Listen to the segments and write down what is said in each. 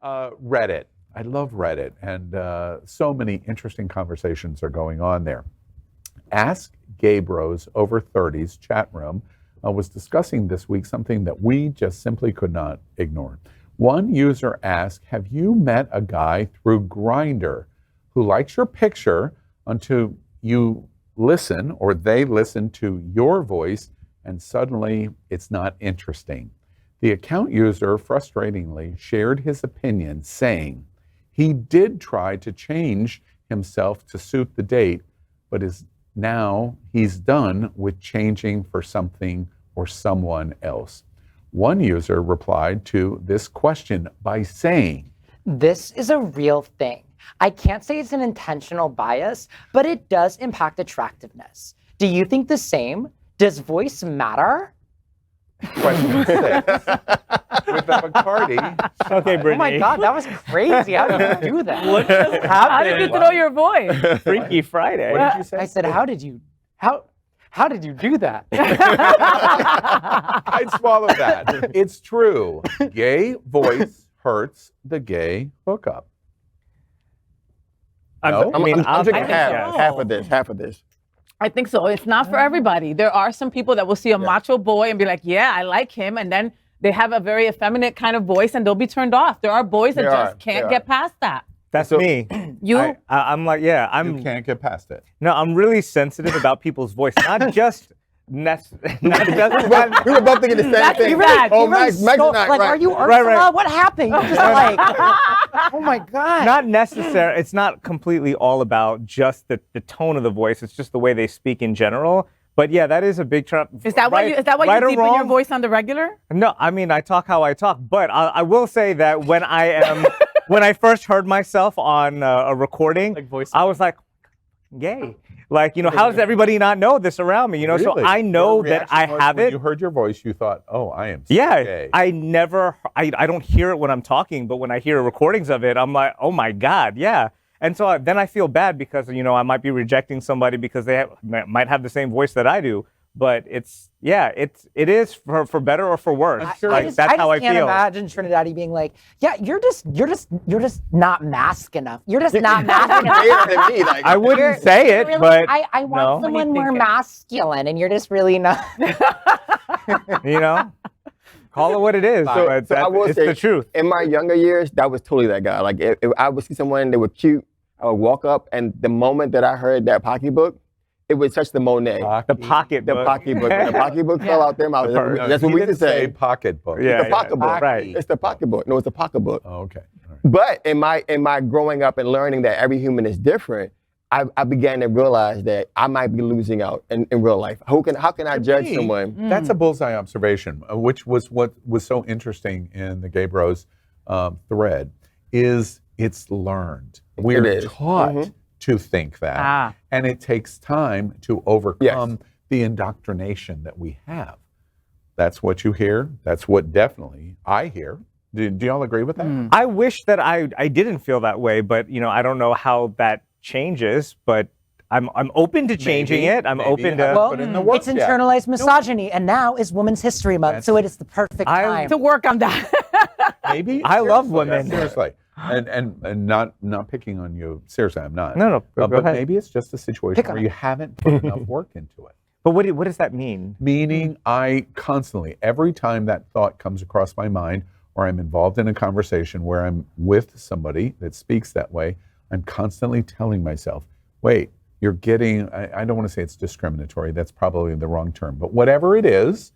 Reddit. I love Reddit, and so many interesting conversations are going on there. Ask Gay Bros Over 30s chat room was discussing this week something that we just simply could not ignore. One user asked, have you met a guy through Grindr who likes your picture until you listen or they listen to your voice and suddenly it's not interesting? The account user frustratingly shared his opinion, saying he did try to change himself to suit the date, but now he's done with changing for something or someone else. One user replied to this question by saying, this is a real thing. I can't say it's an intentional bias, but it does impact attractiveness. Do you think the same? Does voice matter? Question 6. With the Bacardi. Okay, Brittany. Oh my God, that was crazy. How did you do that? What just happened? How did you get to know your voice? Freaky Friday. What did you say? I said, how did you do that? I'd swallow that. It's true. Gay voice hurts the gay hookup. No? I'm drinking yes. half of this. I think so. It's not for everybody. There are some people that will see a macho boy and be like, yeah, I like him. And then they have a very effeminate kind of voice and they'll be turned off. There are boys that just can't get past that. That's me. You? I'm like, yeah, You can't get past it. No, I'm really sensitive about people's voice, not just. We were both thinking the same thing. Mike's not like, right. are you Ursula? Right. What happened? You're just like, oh my God. Not necessary. It's not completely all about just the tone of the voice. It's just the way they speak in general. But yeah, that is a big trap. Is that why you deepen your voice on the regular? No, I mean, I talk how I talk. But I will say that when I first heard myself on a recording, I was like, gay. Like, how does everybody not know this around me? Really? So I know that I have when it. you heard your voice, you thought, oh, I am so gay. I don't hear it when I'm talking, but when I hear recordings of it, I'm like, oh my God, yeah. And so then I feel bad because, I might be rejecting somebody because they might have the same voice that I do. But it is for better or for worse. That's how I can't feel. imagine Trinidadi being like, yeah, you're just not mask enough. You're just not mask enough. I wouldn't say it, really, but I want someone more masculine, and you're just really not. Call it what it is. So I will it's say, the truth. In my younger years, that was totally that guy. Like if I would see someone, they were cute, I would walk up, and the moment that I heard that pocketbook, it would touch the Monet. The pocketbook. The pocketbook. When the pocketbook fell out there, that's what we used to say. Pocketbook. It's the pocketbook. Right. It's the pocketbook. No, it's the pocketbook. Oh, okay. All But right. in my growing up and learning that every human is different, I began to realize that I might be losing out in real life. How can I judge someone? That's a bullseye observation, which was what was so interesting in the Gay Bros thread, is it's learned. We're taught to think that. And it takes time to overcome the indoctrination that we have. That's what you hear. That's what definitely I hear. Do y'all agree with that? I wish that I didn't feel that way, but I don't know how that changes, but I'm open to changing it. I'm open to put in the work It's internalized misogyny, and now is Women's History Month, so it is the perfect time to work on that. Maybe. I love women. Seriously. And not picking on you. Seriously, I'm not. No. Go but ahead. maybe it's just a situation where you haven't put enough work into it. But what does that mean? Meaning I constantly, every time that thought comes across my mind, or I'm involved in a conversation where I'm with somebody that speaks that way, I'm constantly telling myself, wait, you're getting, I don't want to say it's discriminatory, that's probably the wrong term, but whatever it is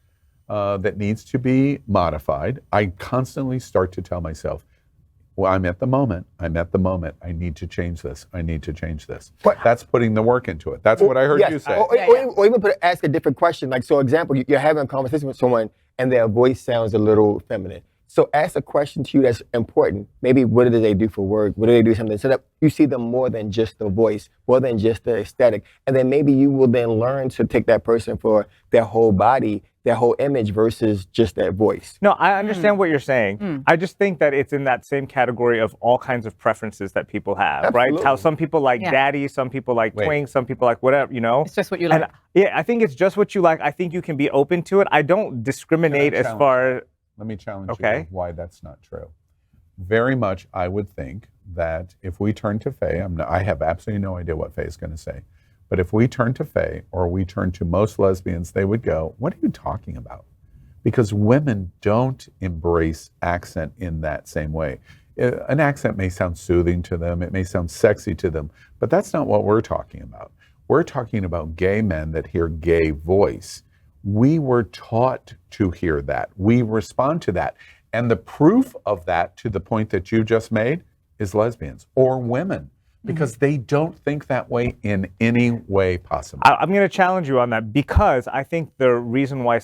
that needs to be modified, I constantly start to tell myself, well, I'm at the moment, I need to change this, But that's putting the work into it. That's what I heard you say. Or even ask a different question. Like, so example, you're having a conversation with someone and their voice sounds a little feminine. So ask a question to you that's important. Maybe what do they do for work? What do they do something? So that you see them more than just the voice, more than just the aesthetic. And then maybe you will then learn to take that person for their whole body, their whole image versus just their voice. No, I understand what you're saying. I just think that it's in that same category of all kinds of preferences that people have, right? How some people like daddy, some people like twink, some people like whatever, It's just what you like. And, I think it's just what you like. I think you can be open to it. I don't discriminate as far. Let me challenge you why that's not true. very much, I would think that if we turn to Faye, I have absolutely no idea what Faye is going to say, but if we turn to Faye or we turn to most lesbians, they would go, "What are you talking about?" Because women don't embrace accent in that same way. An accent may sound soothing to them, it may sound sexy to them, but that's not what we're talking about. We're talking about gay men that hear gay voice. We were taught to hear that. We respond to that. And the proof of that, to the point that you just made, is lesbians or women, because they don't think that way in any way possible. I'm going to challenge you on that, because I think the reason why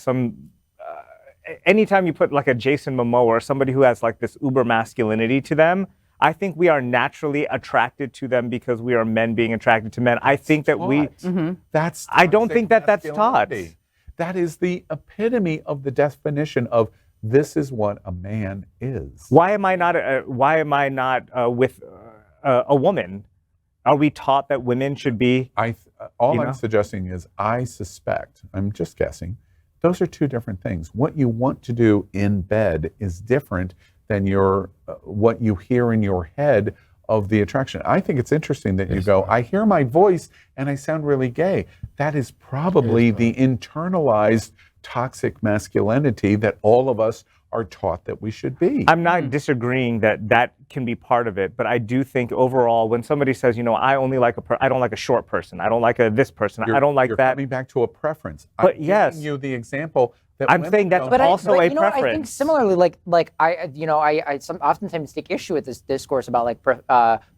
anytime you put like a Jason Momoa or somebody who has like this uber masculinity to them, I think we are naturally attracted to them because we are men being attracted to men. I think that I don't think that that's taught. That is the epitome of the definition of this is what a man is. Why am I not with a woman? Are we taught that women should be? All I'm suggesting is, I suspect, I'm just guessing, those are two different things. What you want to do in bed is different than what you hear in your head of the attraction. I think it's interesting that you go, I hear my voice and I sound really gay. That is probably the internalized toxic masculinity that all of us are taught that we should be. I'm not disagreeing that can be part of it, but I do think overall, when somebody says, I only like I don't like a short person, I don't like this person, I don't like you're that. Coming back to a preference. But I'm yes, giving you the example that I'm saying that's also a preference. I think similarly, I oftentimes take issue with this discourse about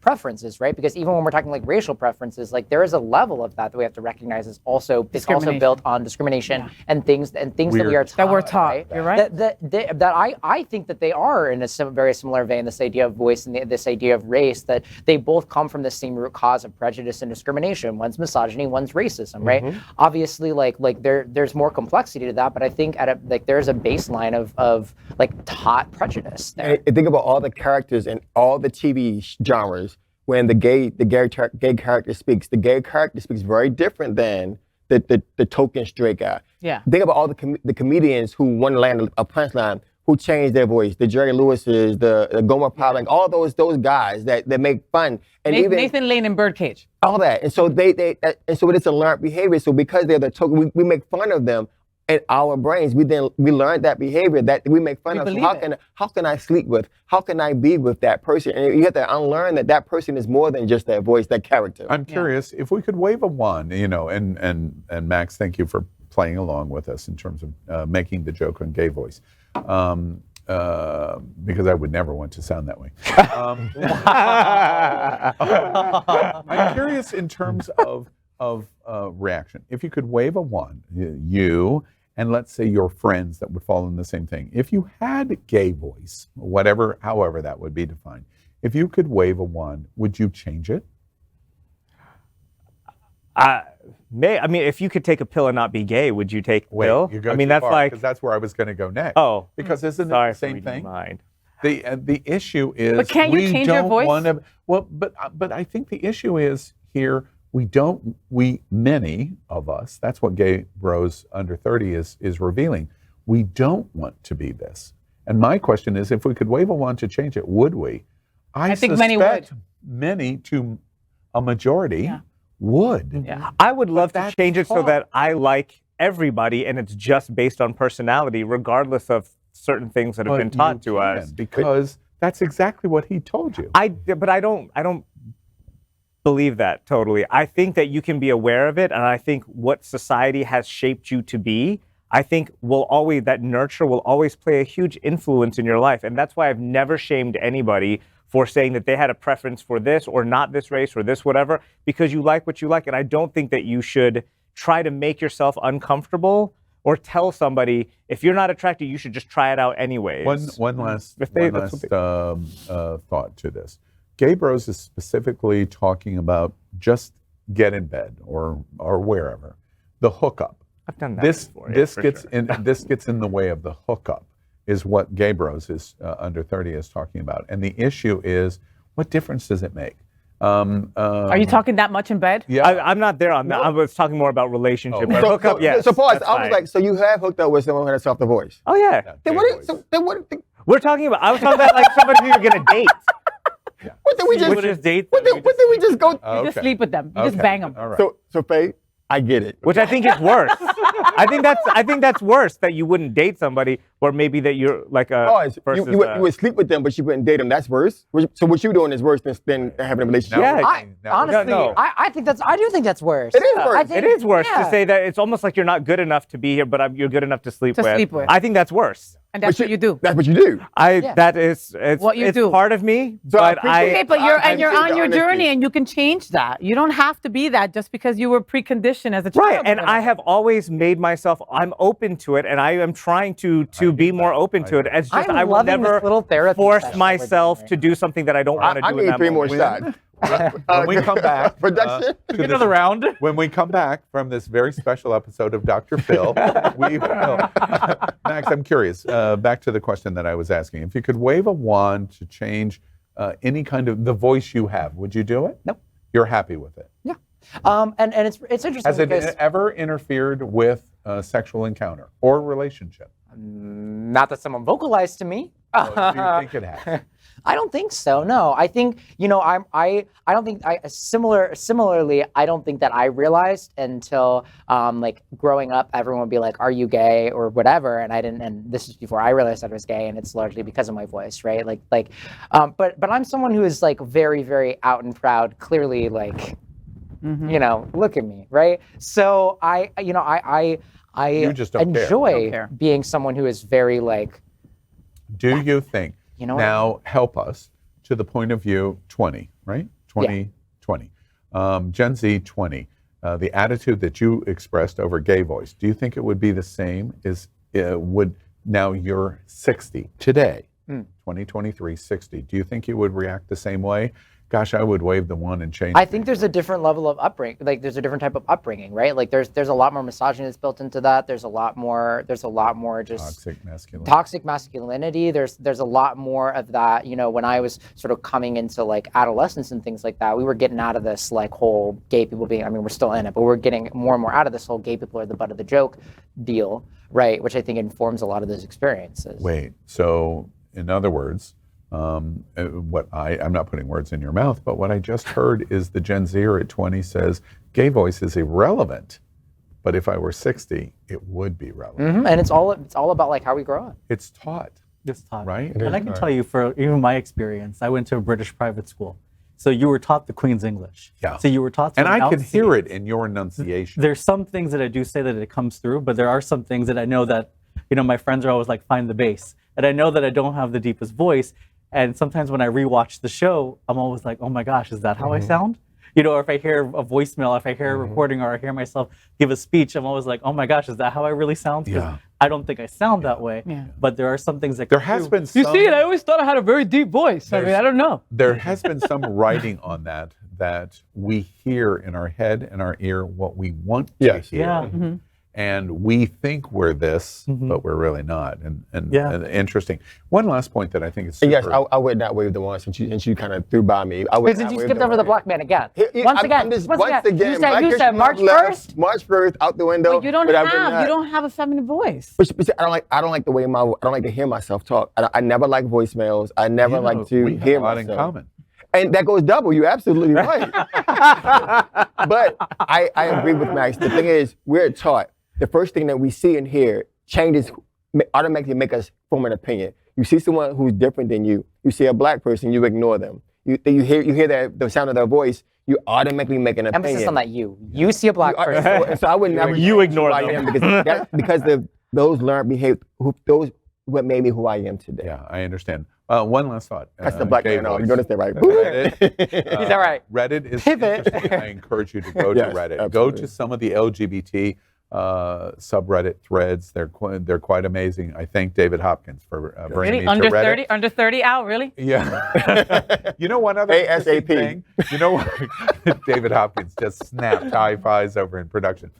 preferences, right? Because even when we're talking like racial preferences, like there is a level of that we have to recognize is also built on discrimination and things that we are taught. That we're taught. Right? You're right. That I think that they are in a very similar vein. This idea of voice and this idea of race, that they both come from the same root cause of prejudice and discrimination. One's misogyny, one's racism, right? Obviously, there's more complexity to that, but I think there's a baseline of taught prejudice there. And think about all the characters in all the TV genres. When the gay character speaks, the gay character speaks very different than the token straight guy. Yeah. Think about all the comedians who want to land a punchline, who changed their voice. The Jerry Lewis's, the Gomer Pyle, all those guys that make fun. And Nathan Lane and Birdcage. All that. And so so it's a learned behavior. So because they're the token, we make fun of them. In our brains, we learned that behavior that we make fun of. So how can I sleep with? How can I be with that person? And you have to unlearn that person is more than just that voice, that character. I'm curious if we could wave a wand, and Max, thank you for playing along with us in terms of making the joke on gay voice, because I would never want to sound that way. I'm curious in terms of reaction. If you could wave a wand, you and let's say your friends that would fall in the same thing. If you had gay voice, however that would be defined, if you could wave a wand, would you change it? If you could take a pill and not be gay, would you take a pill? You go that's far, because that's where I was going to go next. Oh, because isn't it the same thing? Mind. The issue is, but can't you change your voice? But I think the issue is here. Many of us, that's what Gay Bros Under 30 is revealing. We don't want to be this. And my question is, if we could wave a wand to change it, would we? I think many would. Many to a majority would. Yeah. I would love to change it so that I like everybody and it's just based on personality, regardless of certain things that have been taught to us. Because that's exactly what he told you. But I don't believe that totally. I think that you can be aware of it, and I think what society has shaped you to be, I think that nurture will always play a huge influence in your life. And that's why I've never shamed anybody for saying that they had a preference for this or not this race or this whatever, because you like what you like. And I don't think that you should try to make yourself uncomfortable or tell somebody, if you're not attracted, you should just try it out anyways. One last thought to this. Gay Bros is specifically talking about just get in bed or wherever. The hookup. I've done that before. This gets in the way of the hookup, is what Gay Bros is Under 30 is talking about. And the issue is, what difference does it make? Are you talking that much in bed? Yeah. I'm not there on that. I was talking more about relationship. But So, hookup, yes. So pause. that's I was fine. like, so you have hooked up with someone who had a softer voice? Oh yeah. Then what? We're talking about. I was talking about like somebody who you're gonna date. What did we You would just? just date. What them. did we just go? You just sleep with them. You just bang them. All right. So Faye, I get it. Which I think is worse. I think that's worse that you wouldn't date somebody, or maybe that you're like a. Pause. versus You would sleep with them, but you wouldn't date them. That's worse. So what you're doing is worse than having a relationship. Yeah. Honestly, No. I do think that's worse. It is worse. I think- It is worse yeah. to say that it's almost like you're not good enough to be here, but you're good enough to sleep with. sleep with. I think that's worse. And that's what you do. That's what you do. That is it's What you it's do. part of me, So I but appreciate- Okay, but you're I on your honesty. journey, and you can change that. You don't have to be that just because you were preconditioned as a child. Right, and I have always made myself. I'm open to it, and I am trying to be more open to it. It's just I'm I will loving never this little therapy force session we're doing myself right to do something that I don't want to do. I in need that 3 more moment. shots. When we come back, Production. to this- Another round. When we come back from this very special episode of Dr. Phil, we will. Max, I'm curious. Back to the question that I was asking. If you could wave a wand to change any kind of the voice you have, would you do it? Nope. You're happy with it. Yeah. And it's interesting Has it because ever interfered with a sexual encounter or relationship? not that someone vocalized to me. Do you think it has? I don't think so. No, I think I don't think similarly. I don't think that I realized until like growing up, everyone would be like, "Are you gay?" or whatever, and I didn't. And this is before I realized that I was gay, and it's largely because of my voice, right? But I'm someone who is like very, very out and proud. Clearly, like, look at me, right? So I You just don't care. enjoy Don't care. being someone who is very like. Do you think, You know now help us to the point of view 20, right? 2020. Gen Z 20. The attitude that you expressed over gay voice, do you think it would be the same as would now you're 60 today, 2023, 60. Do you think you would react the same way? Gosh, I would wave the one and change. I think there's a different level of upbringing. Like there's a different type of upbringing, right? Like there's a lot more misogyny that's built into that. There's a lot more just toxic masculinity. toxic masculinity. There's a lot more of that. When I was sort of coming into like adolescence and things like that, we were getting out of this like whole gay people being. I mean, we're still in it, but we're getting more and more out of this whole gay people are the butt of the joke deal, right? Which I think informs a lot of those experiences. Wait, so in other words, I'm not putting words in your mouth, but what I just heard is the Gen Zer at 20 says gay voice is irrelevant, but if I were 60, it would be relevant. And it's all about like how we grow up. It's taught, It's taught. right? And I can tell you, for even my experience, I went to a British private school. So you were taught the Queen's English. Yeah. So you were taught to And I could hear enunciate. it in your enunciation. There's some things that I do say that it comes through, but there are some things that I know that, my friends are always like, find the bass. And I know that I don't have the deepest voice. And sometimes when I rewatch the show, I'm always like, oh my gosh, is that how I sound? Or if I hear a voicemail, if I hear a recording, or I hear myself give a speech, I'm always like, oh my gosh, is that how I really sound? 'Cause Yeah. I don't think I sound that way. Yeah. But there are some things that There come has through. been some, You see, I always thought I had a very deep voice. I mean, I don't know. there has been some writing on that we hear in our head and our ear what we want to Yes. hear. Yeah. And we think we're this, but we're really not. And Yeah. interesting. One last point that I think is super. And yes, I would not wave the one since you kind of threw by me. I would Because not you wave skipped over the one. black man again. I'm Once just- again. You Black said History March Month left, 1st. March 1st out the window. But you don't have a feminine voice. But I don't like the way I don't like to hear myself talk. I never like voicemails. I never like to we have hear a lot myself. in common. And that goes double. You're absolutely right. But I agree with Max. The thing is, we're taught the first thing that we see and hear changes, automatically make us form an opinion. You see someone who's different than you. You see a black person, you ignore them. You hear the sound of their voice, you automatically make an opinion. Emphasis on that you. You see a black person. So I would never. You change ignore who I them. am because those learned behavior. Those what made me who I am today. Yeah, I understand. One last thought. That's the black gay man. You voice. understand, right? Reddit, He's all right. Reddit is Pivot. interesting. I encourage you to go to Yes, Reddit. Go absolutely. to some of the LGBT subreddit threads. They're quite amazing. I thank David Hopkins for bringing Really? me to Reddit. Under 30 out, really? Yeah. You know one other interesting ASAP. thing? You know what? David Hopkins just snapped high fives over in production.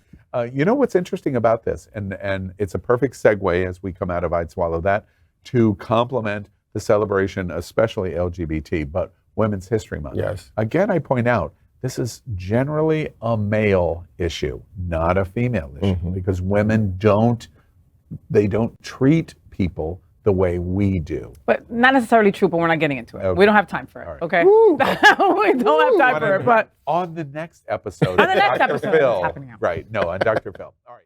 You know what's interesting about this, and it's a perfect segue as we come out of I'd Swallow That, to complement the celebration, especially LGBT. But Women's History Month. Yes. Again, I point out, this is generally a male issue, not a female issue, because women don't treat people the way we do. But not necessarily true, but we're not getting into it. Okay. We don't have time for it, All right. okay? We don't have time for it, but on the next episode, on the next Dr. episode, Phil, it's happening now. right? No, on Dr. Phil. All right.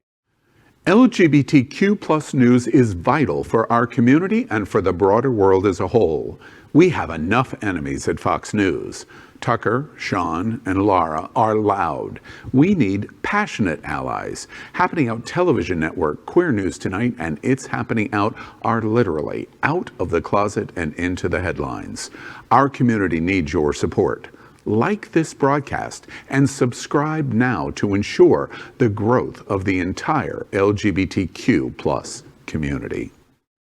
LGBTQ plus news is vital for our community and for the broader world as a whole. We have enough enemies at Fox News. Tucker, Sean, and Laura are loud. We need passionate allies. Happening Out Television Network, Queer News Tonight, and It's Happening Out are literally out of the closet and into the headlines. Our community needs your support. Like this broadcast and subscribe now to ensure the growth of the entire LGBTQ plus community.